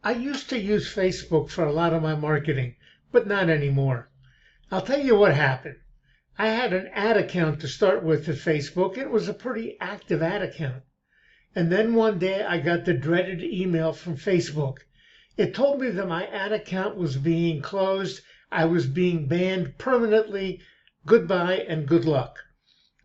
I used to use Facebook for a lot of my marketing, but not anymore. I'll tell you what happened. I had an ad account to start with at Facebook. It was a pretty active ad account. And then one day I got the dreaded email from Facebook. It told me that my ad account was being closed. I was being banned permanently. Goodbye and good luck.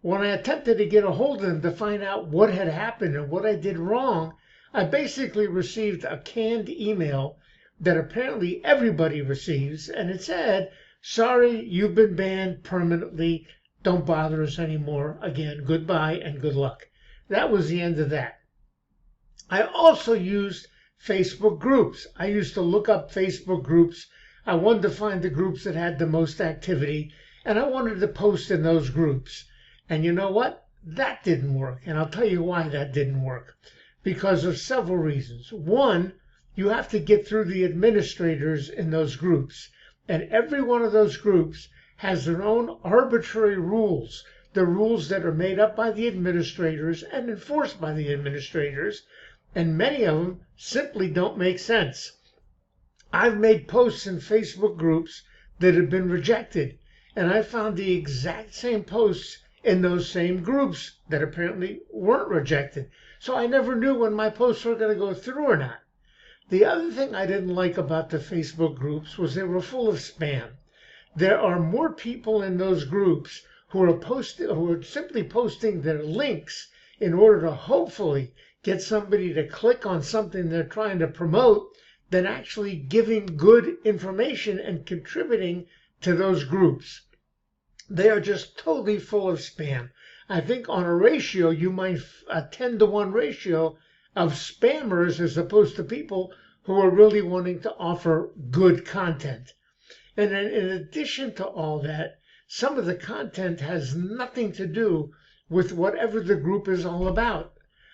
When I attempted to get a hold of them to find out what had happened and what I did wrong, I basically received a canned email that apparently everybody receives, and it said, "Sorry, you've been banned permanently. Don't bother us anymore. Again, goodbye and good luck." That was the end of that. I also used Facebook groups. I used to look up Facebook groups. I wanted to find the groups that had the most activity, and I wanted to post in those groups. And you know what? That didn't work. And I'll tell you why that didn't work. Because of several reasons. One, you have to get through the administrators in those groups. And every one of those groups has their own arbitrary rules. The rules that are made up by the administrators and enforced by the administrators. And many of them simply don't make sense. I've made posts in Facebook groups that have been rejected. And I found the exact same posts in those same groups that apparently weren't rejected. So I never knew when my posts were going to go through or not. The other thing I didn't like about the Facebook groups was they were full of spam. There are more people in those groups who are simply posting their links in order to hopefully get somebody to click on something they're trying to promote than actually giving good information and contributing to those groups. They are just totally full of spam. I think on a ratio, you might a 10-to-1 ratio of spammers as opposed to people who are really wanting to offer good content. And then in addition to all that, some of the content has nothing to do with whatever the group is all about.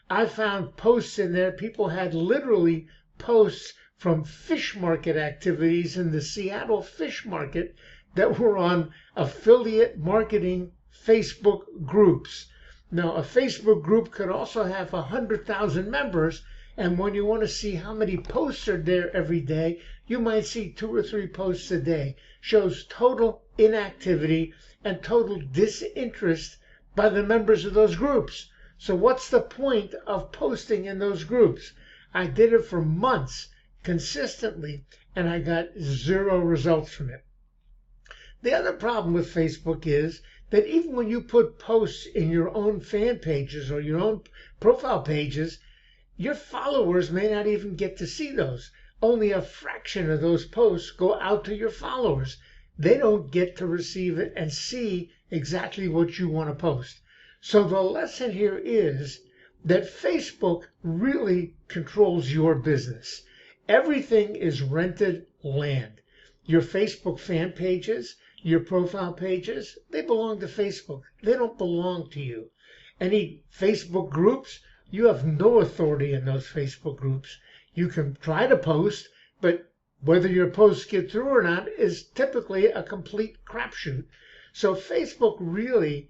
I found posts in there, people had literally posts from fish market activities in the Seattle fish market that were on affiliate marketing Facebook groups. Now, a Facebook group could also have 100,000 members, and when you want to see how many posts are there every day, you might see 2 or 3 posts a day. Shows total inactivity and total disinterest by the members of those groups. So what's the point of posting in those groups? I did it for months consistently, and I got 0 results from it. The other problem with Facebook is that even when you put posts in your own fan pages or your own profile pages, your followers may not even get to see those. Only a fraction of those posts go out to your followers. They don't get to receive it and see exactly what you want to post. So the lesson here is that Facebook really controls your business. Everything is rented land. Your Facebook fan pages, your profile pages, they belong to Facebook. They don't belong to you. Any Facebook groups, you have no authority in those Facebook groups. You can try to post, but whether your posts get through or not is typically a complete crapshoot. So Facebook really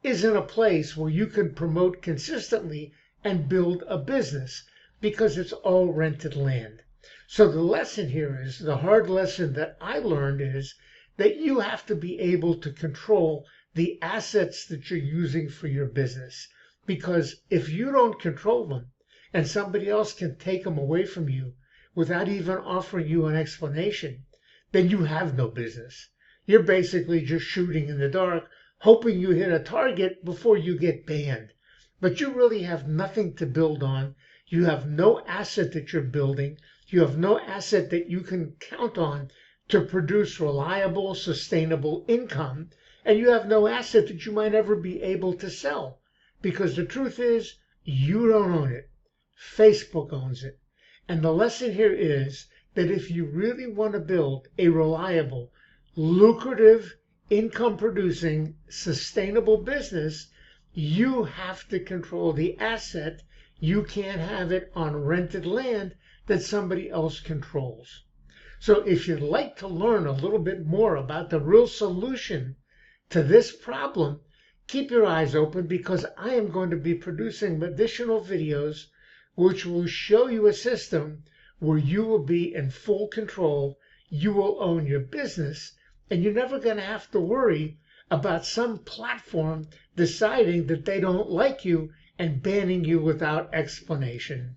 isn't a place where you can promote consistently and build a business because it's all rented land. So the lesson here is, the hard lesson that I learned is that you have to be able to control the assets that you're using for your business. Because if you don't control them and somebody else can take them away from you without even offering you an explanation, then you have no business. You're basically just shooting in the dark, hoping you hit a target before you get banned. But you really have nothing to build on. You have no asset that you're building. You have no asset that you can count on to produce reliable, sustainable income. And you have no asset that you might ever be able to sell. Because the truth is, you don't own it. Facebook owns it. And the lesson here is that if you really want to build a reliable, lucrative, income-producing, sustainable business, you have to control the asset. You can't have it on rented land that somebody else controls. So if you'd like to learn a little bit more about the real solution to this problem, keep your eyes open, because I am going to be producing additional videos which will show you a system where you will be in full control, you will own your business, and you're never going to have to worry about some platform deciding that they don't like you and banning you without explanation.